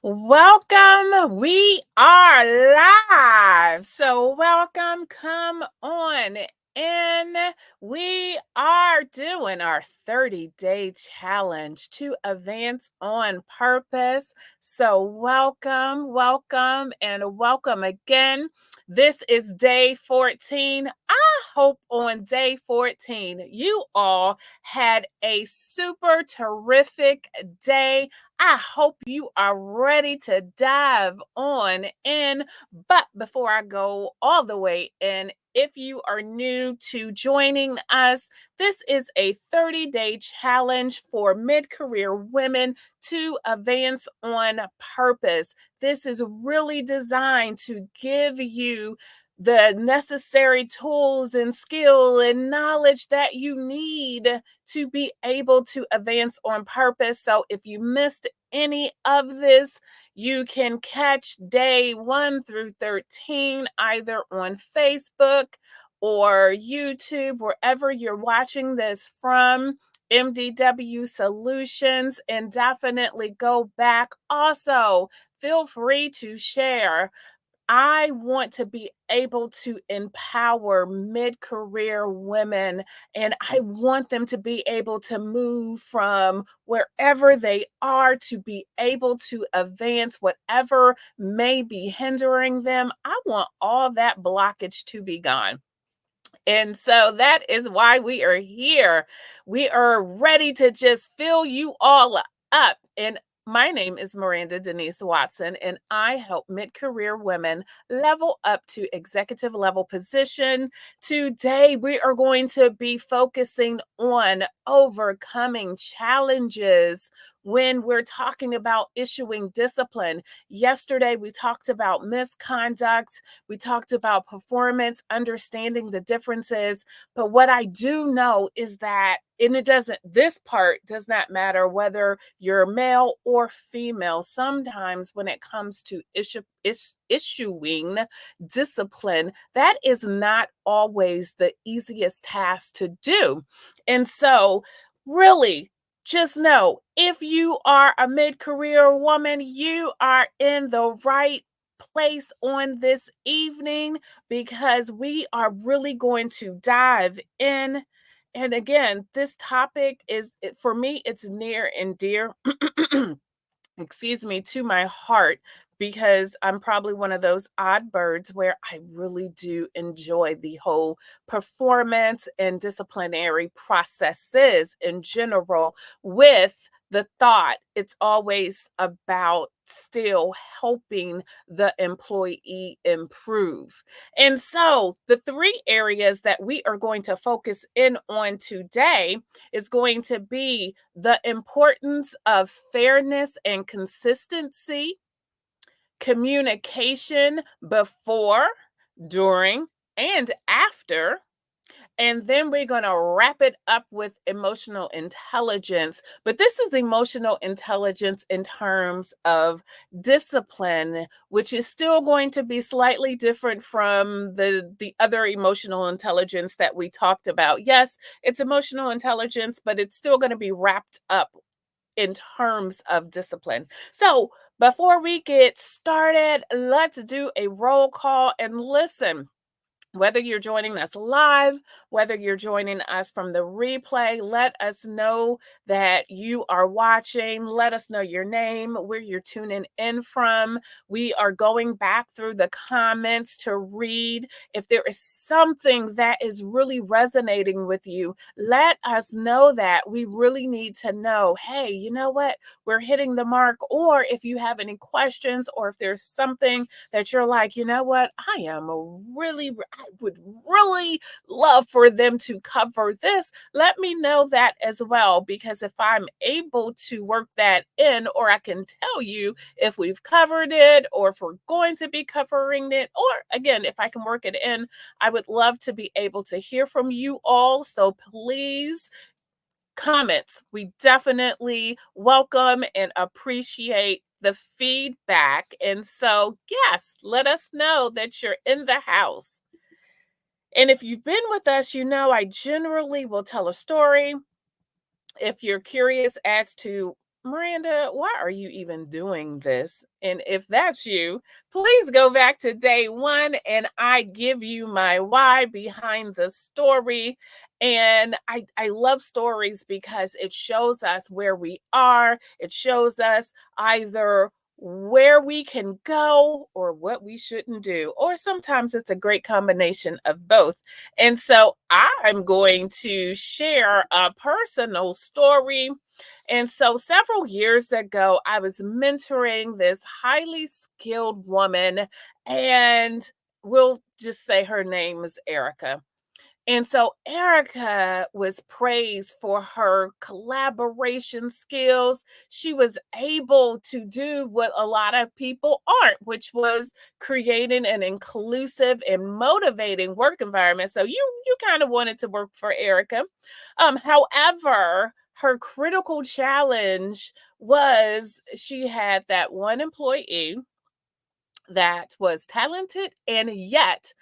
Welcome. We are live. So, welcome. Come on in. We are doing our 30-day challenge to advance on purpose. So, and welcome again. This is day 14. I hope on day 14 you all had a super terrific day. I hope you are ready to dive on in. But before I go all the way in, if you are new to joining us, this is a 30-day challenge for mid career women to advance on purpose. This is really designed to give you the necessary tools and skill and knowledge that you need to be able to advance on purpose. So if you missed any of this, you can catch day 1 through 13 either on Facebook or YouTube, wherever you're watching this from. MDW Solutions, and definitely go back. Also, feel free to share. I want to be able to empower mid career women, and I want them to be able to move from wherever they are to be able to advance whatever may be hindering them. I want all that blockage to be gone. And so that is why we are here. We are ready to just fill you all up. And my name is Miranda Denise Watson, and I help mid career women level up to executive level position. Today, we are going to be focusing on overcoming challenges when we're talking about issuing discipline. Yesterday, we talked about misconduct. We talked about performance, understanding the differences. But what I do know is that, and this part does not matter whether you're male or female. Sometimes when it comes to issuing discipline, that is not always the easiest task to do. And so, really, just know if you are a mid career woman, you are in the right place on this evening, because we are really going to dive in. And again, this topic for me, it's near and dear excuse me, to my heart, because I'm probably one of those odd birds where I really do enjoy the whole performance and disciplinary processes in general, with the thought it's always about still helping the employee improve. And so, the three areas that we are going to focus in on today is going to be the importance of fairness and consistency, communication before, during, and after. And then we're going to wrap it up with emotional intelligence. But this is emotional intelligence in terms of discipline, which is still going to be slightly different from the other emotional intelligence that we talked about. Yes, it's emotional intelligence, but it's still going to be wrapped up in terms of discipline. So before we get started, let's do a roll call and listen. Whether you're joining us live, whether you're joining us from the replay, let us know that you are watching. Let us know your name, where you're tuning in from. We are going back through the comments to read. If there is something that is really resonating with you, let us know that. We really need to know, hey, you know what? We're hitting the mark. Or if you have any questions, or if there's something that you're like, you know what, I would really love for them to cover this. Let me know that as well, because if I'm able to work that in, or I can tell you if we've covered it or if we're going to be covering it, or again, if I can work it in, I would love to be able to hear from you all. So please, comments. We definitely welcome and appreciate the feedback. And so, yes, let us know that you're in the house. And if you've been with us, you know I generally will tell a story. If you're curious as to Miranda, why are you even doing this? And if that's you, please go back to day one and I give you my why behind the story. And I love stories because it shows us where we are, it shows us either where we can go or what we shouldn't do. Or sometimes it's a great combination of both. And so I'm going to share a personal story. And so several years ago, I was mentoring this highly skilled woman, and we'll just say her name is Erica. And so Erica was praised for her collaboration skills. She was able to do what a lot of people aren't, which was creating an inclusive and motivating work environment. So you kind of wanted to work for Erica. However, her critical challenge was she had that one employee that was talented and yet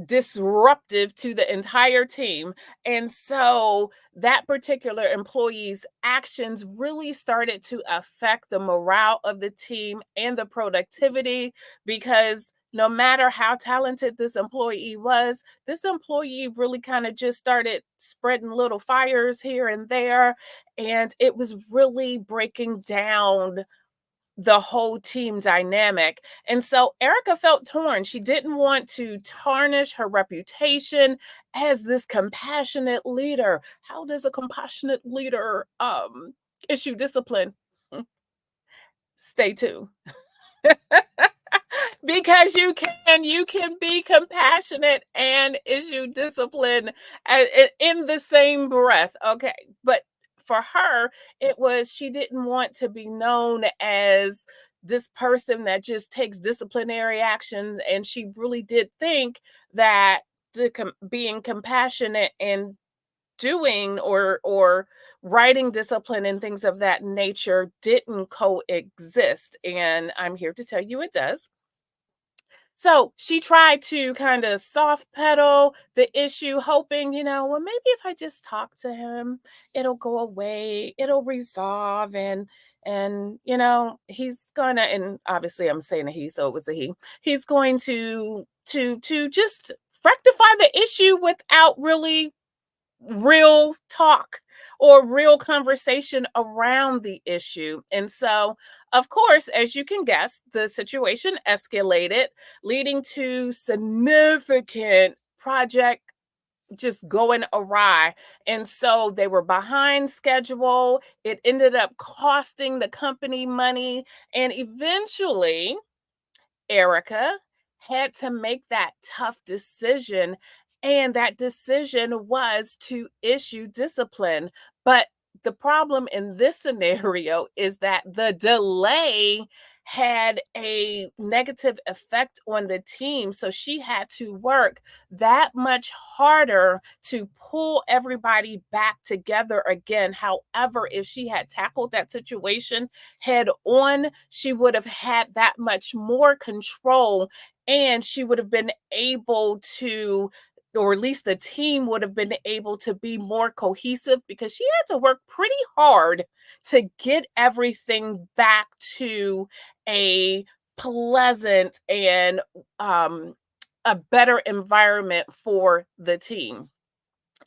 disruptive to the entire team. And so that particular employee's actions really started to affect the morale of the team and the productivity because no matter how talented this employee was, this employee really kind of just started spreading little fires here and there. And it was really breaking down the whole team dynamic. And so Erica felt torn. She didn't want to tarnish her reputation as this compassionate leader. How does a compassionate leader issue discipline? Stay tuned. Because you can be compassionate and issue discipline in the same breath. Okay, but for her it was she didn't want to be known as this person that just takes disciplinary actions, and she really did think that being compassionate and doing or writing discipline and things of that nature didn't coexist, and I'm here to tell you it does. So she tried to kind of soft pedal the issue, hoping, well, maybe if I just talk to him, it'll go away, it'll resolve, and he's gonna, and obviously I'm saying a he, so it was a he. He's going to just rectify the issue without really real talk or real conversation around the issue. And so, of course, as you can guess, the situation escalated, leading to significant project just going awry. And so they were behind schedule. It ended up costing the company money. And eventually, Erica had to make that tough decision. And that decision was to issue discipline. But the problem in this scenario is that the delay had a negative effect on the team. So she had to work that much harder to pull everybody back together again. However, if she had tackled that situation head on, she would have had that much more control, and she would have been able to, or at least the team would have been able to be more cohesive because she had to work pretty hard to get everything back to a pleasant and um, a better environment for the team.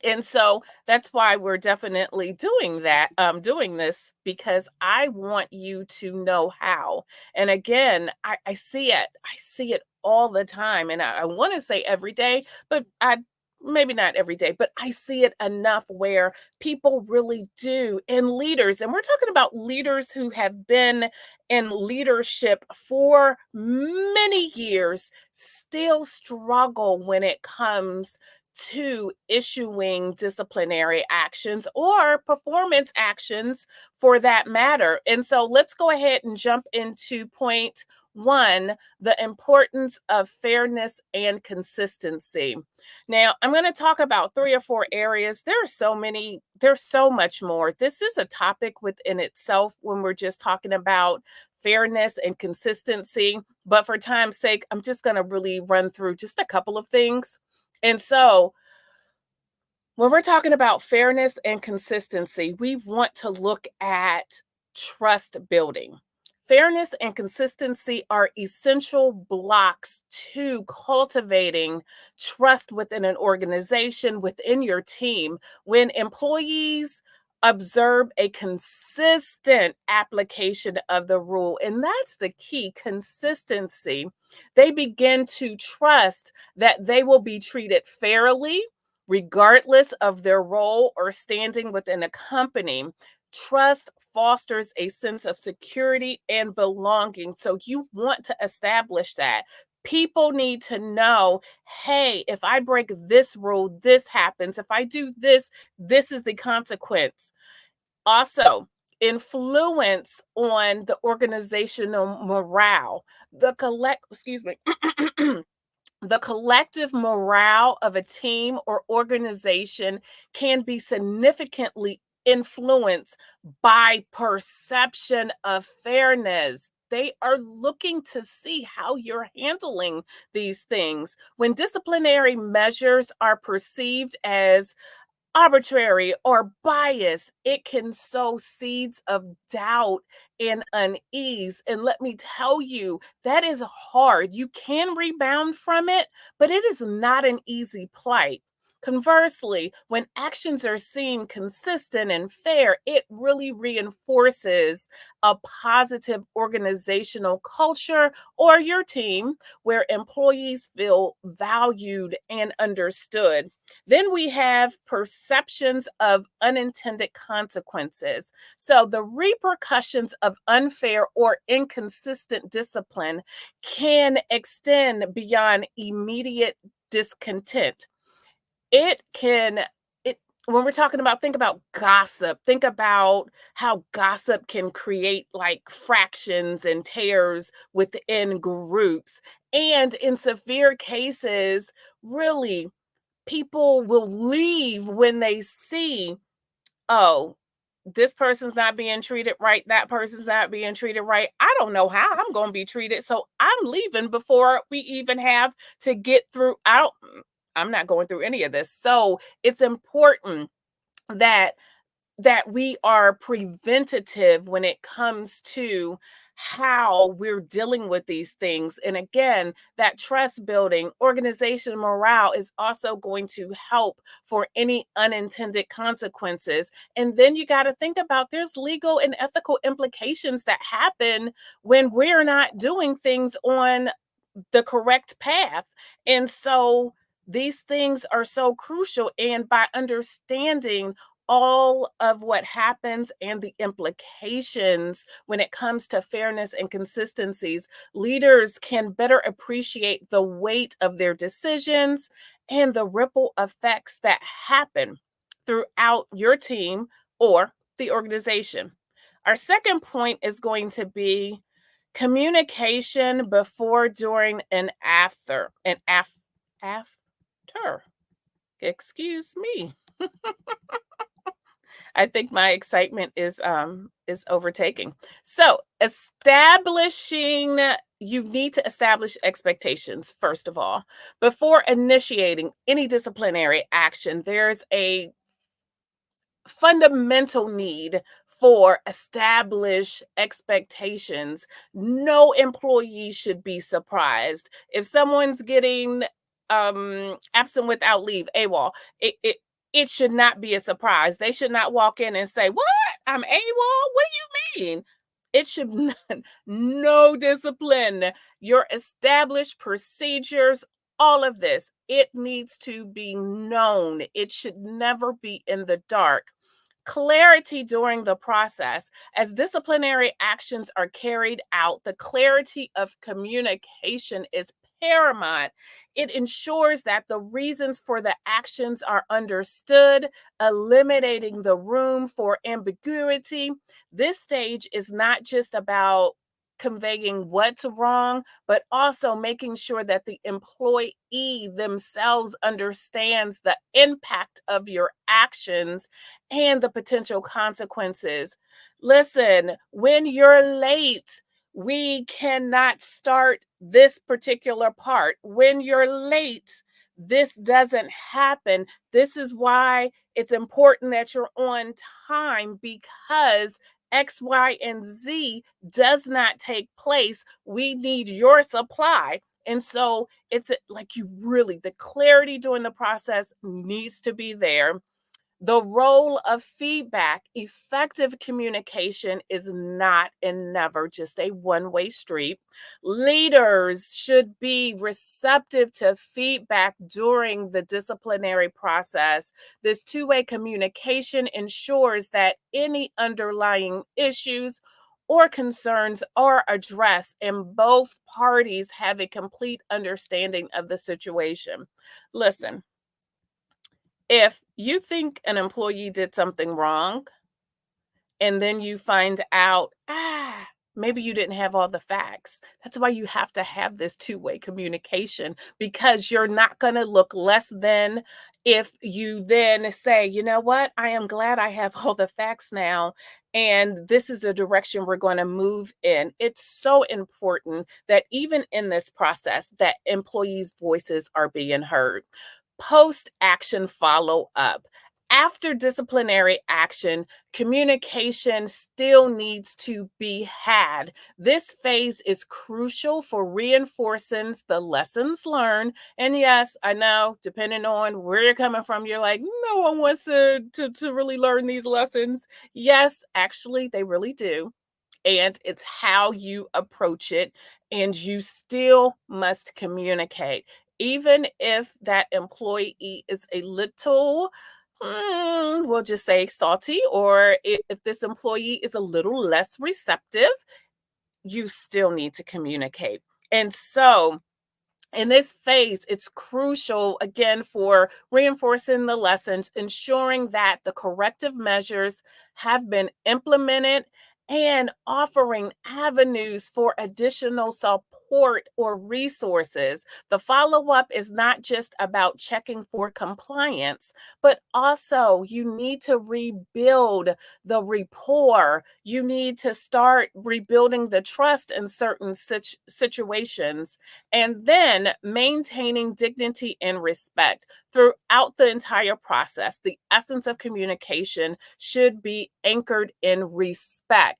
And so that's why we're definitely doing this, because I want you to know how. And again, I see it. I see it all the time. And I want to say every day, but I maybe not every day, but I see it enough where people really do, and leaders, and we're talking about leaders who have been in leadership for many years, still struggle when it comes to issuing disciplinary actions or performance actions for that matter. And so let's go ahead and jump into point one, the importance of fairness and consistency. Now, I'm going to talk about three or four areas. There are so many, there's so much more. This is a topic within itself when we're just talking about fairness and consistency. But for time's sake, I'm just going to really run through just a couple of things. And so, when we're talking about fairness and consistency, we want to look at Trust building. Fairness and consistency are essential blocks to cultivating trust within an organization, within your team. When employees observe a consistent application of the rule, and that's the key consistency, they begin to trust that they will be treated fairly, regardless of their role or standing within a company. Trust fosters a sense of security and belonging. So you want to establish that. People need to know, hey, if I break this rule, this happens. If I do this, this is the consequence. Also, influence on the organizational morale. Excuse me. The collective morale of a team or organization can be significantly influenced by perception of fairness. They are looking to see how you're handling these things. When disciplinary measures are perceived as arbitrary or bias, it can sow seeds of doubt and unease. And let me tell you, that is hard. You can rebound from it, but it is not an easy plight. Conversely, when actions are seen consistent and fair, it really reinforces a positive organizational culture or your team where employees feel valued and understood. Then we have perceptions of unintended consequences. So the repercussions of unfair or inconsistent discipline can extend beyond immediate discontent. It can it when we're talking about, think about gossip, think about how gossip can create like fractions and tears within groups. And in severe cases, really, people will leave when they see, oh, this person's not being treated right, that person's not being treated right. I don't know how I'm going to be treated, so I'm leaving before we even have to get through. I'm not going through any of this. So it's important that we are preventative when it comes to how we're dealing with these things. And again, that trust building, organization morale is also going to help for any unintended consequences. And then you got to think about, there's legal and ethical implications that happen when we're not doing things on the correct path. And so these things are so crucial. And by understanding all of what happens and the implications when it comes to fairness and consistencies, leaders can better appreciate the weight of their decisions and the ripple effects that happen throughout your team or the organization. Our second point is going to be communication before, during, and after. After. Excuse me. I think my excitement is overtaking. So, you need to establish expectations first of all. Before initiating any disciplinary action, there's a fundamental need for established expectations. No employee should be surprised if someone's getting absent without leave, AWOL. It should not be a surprise. They should not walk in and say, "What? I'm AWOL? What do you mean?" It should not, no discipline. Your established procedures, all of this, it needs to be known. It should never be in the dark. Clarity during the process. As disciplinary actions are carried out, the clarity of communication is paramount. It ensures that the reasons for the actions are understood, eliminating the room for ambiguity. This stage is not just about conveying what's wrong, but also making sure that the employee themselves understands the impact of your actions and the potential consequences. Listen, when you're late, we cannot start this particular part. When you're late, this doesn't happen. This is why it's important that you're on time, because X, Y, and Z does not take place. We need your supply. And so like you really, the clarity during the process needs to be there. The role of feedback, effective communication is not and never just a one-way street. Leaders should be receptive to feedback during the disciplinary process. This two-way communication ensures that any underlying issues or concerns are addressed and both parties have a complete understanding of the situation. Listen, if you think an employee did something wrong and then you find out, maybe you didn't have all the facts. That's why you have to have this two-way communication, because you're not going to look less than if you then say, you know what, I am glad I have all the facts now. And this is the direction we're going to move in. It's so important that even in this process, that employees' voices are being heard. Post action follow up. After disciplinary action, communication still needs to be had. This phase is crucial for reinforcing the lessons learned. And yes, I know, depending on where you're coming from, you're like, no one wants to really learn these lessons. Yes, actually, they really do. And it's how you approach it. And you still must communicate. Even if that employee is a little, we'll just say salty, or if this employee is a little less receptive, you still need to communicate. And so, in this phase, it's crucial again for reinforcing the lessons, ensuring that the corrective measures have been implemented, and offering avenues for additional support or resources. The follow up is not just about checking for compliance, but also you need to rebuild the rapport. You need to start rebuilding the trust in certain situations, and then maintaining dignity and respect throughout the entire process. The essence of communication should be anchored in respect.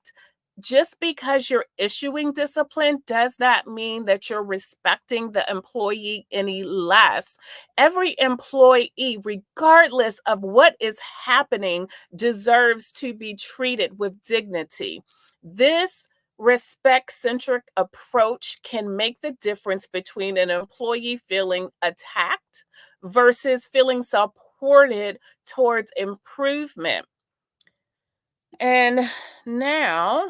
Just because you're issuing discipline does not mean that you're respecting the employee any less. Every employee, regardless of what is happening, deserves to be treated with dignity. This respect centric approach can make the difference between an employee feeling attacked versus feeling supported towards improvement. And now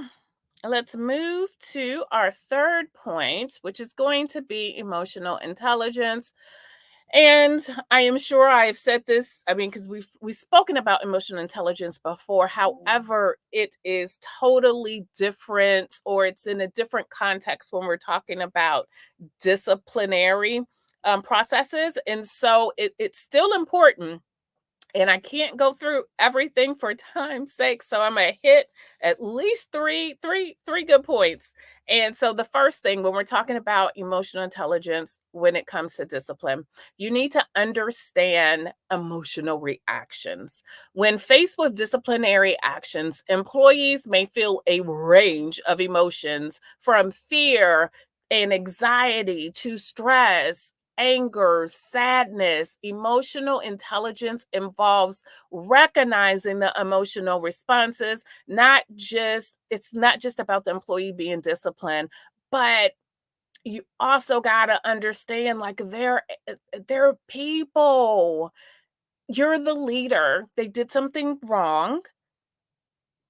let's move to our third point, which is going to be emotional intelligence. And I am sure I have said this, I mean, because we've spoken about emotional intelligence before. However, it is totally different, or it's in a different context when we're talking about disciplinary processes. And so it's still important, and I can't go through everything for time's sake. So I'm gonna hit at least three good points. And so the first thing, when we're talking about emotional intelligence when it comes to discipline, you need to understand emotional reactions. When faced with disciplinary actions, employees may feel a range of emotions, from fear and anxiety to stress, anger, sadness. Emotional intelligence involves recognizing the emotional responses, it's not just about the employee being disciplined, but you also got to understand, like, they're people. You're the leader. They did something wrong,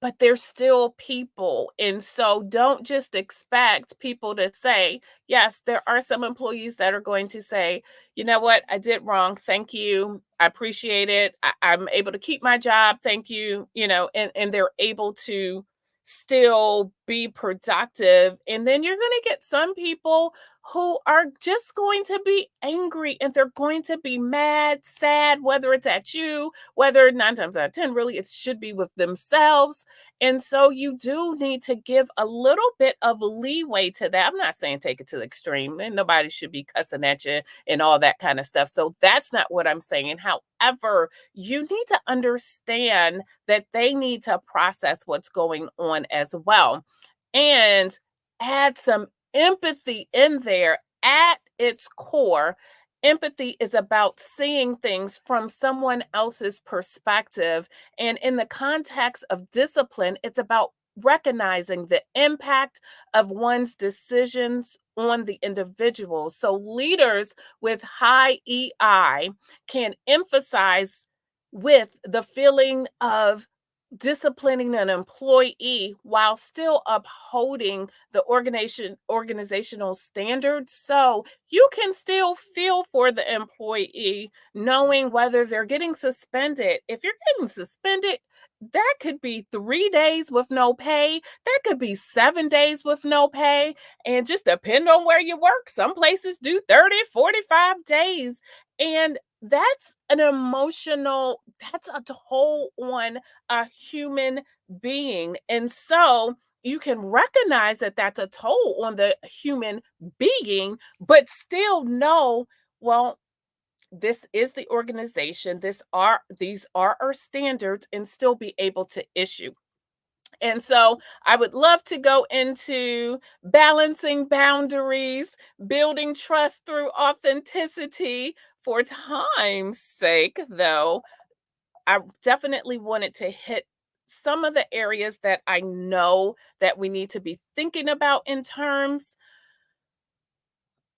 but they're still people. And so don't just expect people to say, yes, there are some employees that are going to say, you know what, I did wrong. Thank you. I appreciate it. I'm able to keep my job. Thank you. And they're able to still be productive. And then you're going to get some people who are just going to be angry and they're going to be mad, sad, whether it's at you, whether 9 times out of 10, really, it should be with themselves. And so you do need to give a little bit of leeway to that. I'm not saying take it to the extreme, and nobody should be cussing at you and all that kind of stuff. So that's not what I'm saying. However, you need to understand that they need to process what's going on as well and add some empathy in there. At its core, empathy is about seeing things from someone else's perspective. And in the context of discipline, it's about recognizing the impact of one's decisions on the individual. So leaders with high EI can emphasize with the feeling of disciplining an employee while still upholding the organizational standards. So you can still feel for the employee, knowing whether they're getting suspended. If you're getting suspended, that could be 3 days with no pay. That could be 7 days with no pay. And just depend on where you work. Some places do 30, 45 days. And that's an emotional, that's a toll on a human being. And so you can recognize that that's a toll on the human being, but still know, well, this is the organization, these are our standards, and still be able to issue. And so I would love to go into balancing boundaries, building trust through authenticity. For time's sake, though, I definitely wanted to hit some of the areas that I know that we need to be thinking about in terms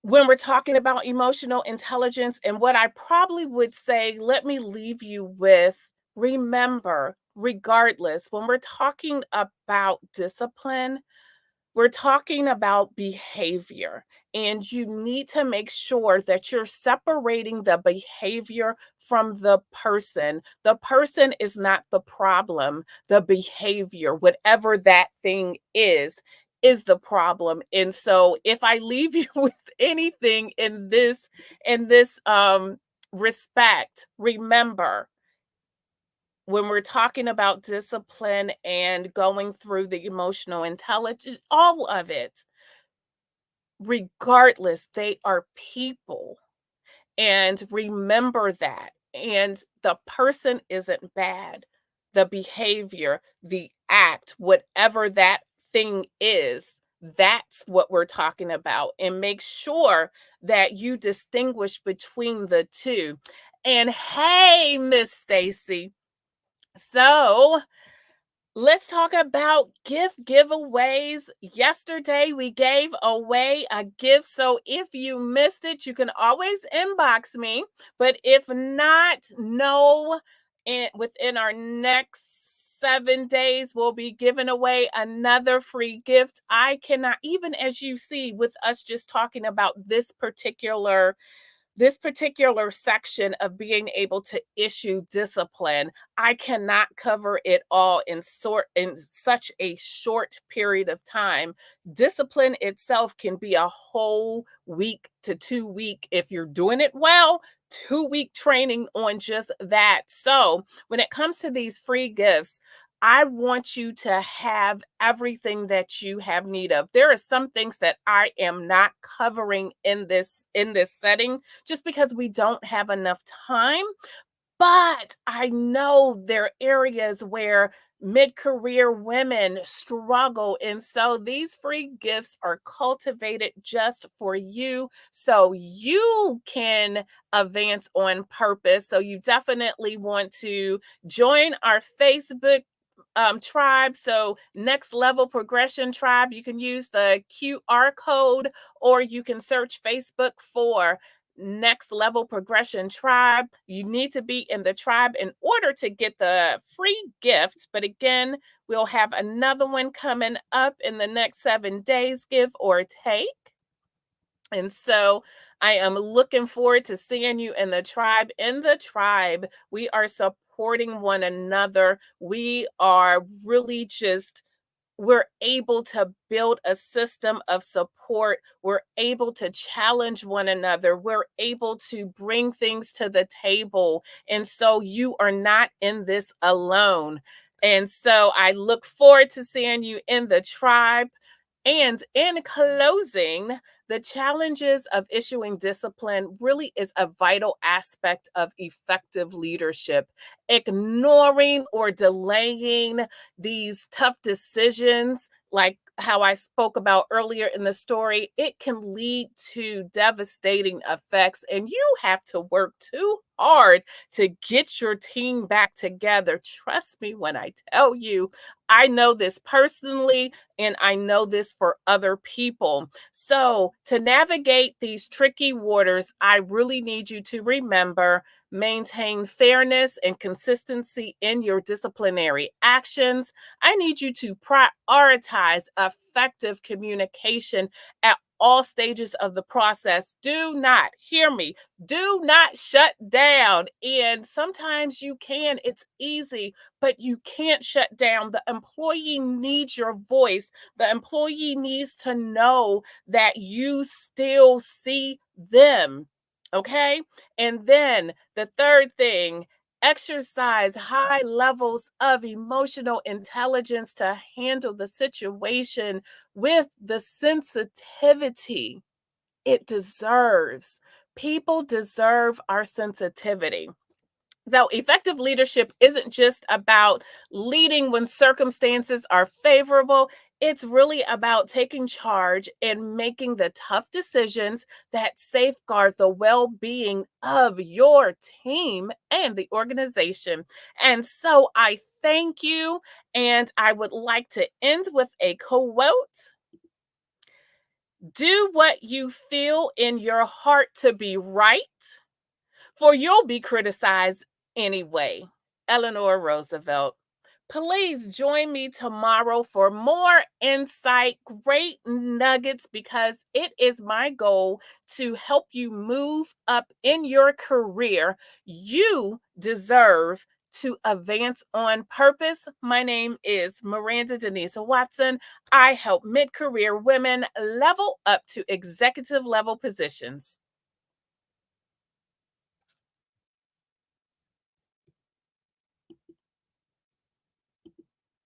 when we're talking about emotional intelligence. And what I probably would say, let me leave you with, remember, regardless, when we're talking about discipline, we're talking about behavior, and you need to make sure that you're separating the behavior from the person. The person is not the problem. The behavior, whatever that thing is the problem. And so if I leave you with anything in this respect, remember, when we're talking about discipline and going through the emotional intelligence, all of it, regardless, they are people. And remember that. And the person isn't bad. The behavior, the act, whatever that thing is, that's what we're talking about. And make sure that you distinguish between the two. And hey, Miss Stacy, so let's talk about gift giveaways. Yesterday, we gave away a gift. So if you missed it, you can always inbox me. But if not, know within our next 7 days, we'll be giving away another free gift. I cannot, even as you see with us just talking about this particular section of being able to issue discipline, I cannot cover it all in such a short period of time. Discipline itself can be a whole week to 2 week, if you're doing it well, 2 week training on just that. So when it comes to these free gifts, I want you to have everything that you have need of. There are some things that I am not covering in this setting just because we don't have enough time. But I know there are areas where mid-career women struggle. And so these free gifts are cultivated just for you so you can advance on purpose. So you definitely want to join our Facebook tribe. So Next Level Progression Tribe, you can use the QR code, or you can search Facebook for Next Level Progression Tribe. You need to be in the tribe in order to get the free gift. But again, we'll have another one coming up in the next 7 days, give or take. And so I am looking forward to seeing you in the tribe. In the tribe, we are supporting one another. We are really just we're able to build a system of support. We're able to challenge one another. We're able to bring things to the table. And so you are not in this alone. And so I look forward to seeing you in the tribe. And in closing, the challenges of issuing discipline really is a vital aspect of effective leadership. Ignoring or delaying these tough decisions, like how I spoke about earlier in the story, it can lead to devastating effects. And you have to work too hard to get your team back together. Trust me when I tell you, I know this personally, and I know this for other people. So, to navigate these tricky waters, I really need you to remember: maintain fairness and consistency in your disciplinary actions. I need you to prioritize effective communication at all stages of the process. Do not, hear me, do not shut down. And sometimes you can, it's easy, but you can't shut down. The employee needs your voice. The employee needs to know that you still see them. Okay. And then the third thing: exercise high levels of emotional intelligence to handle the situation with the sensitivity it deserves. People deserve our sensitivity. So, effective leadership isn't just about leading when circumstances are favorable. It's really about taking charge and making the tough decisions that safeguard the well being of your team and the organization. And so, I thank you. And I would like to end with a quote: do what you feel in your heart to be right, for you'll be criticized anyway. Eleanor Roosevelt. Please join me tomorrow for more insight, great nuggets, because it is my goal to help you move up in your career. You deserve to advance on purpose. My name is Miranda Denise Watson. I help mid career women level up to executive level positions.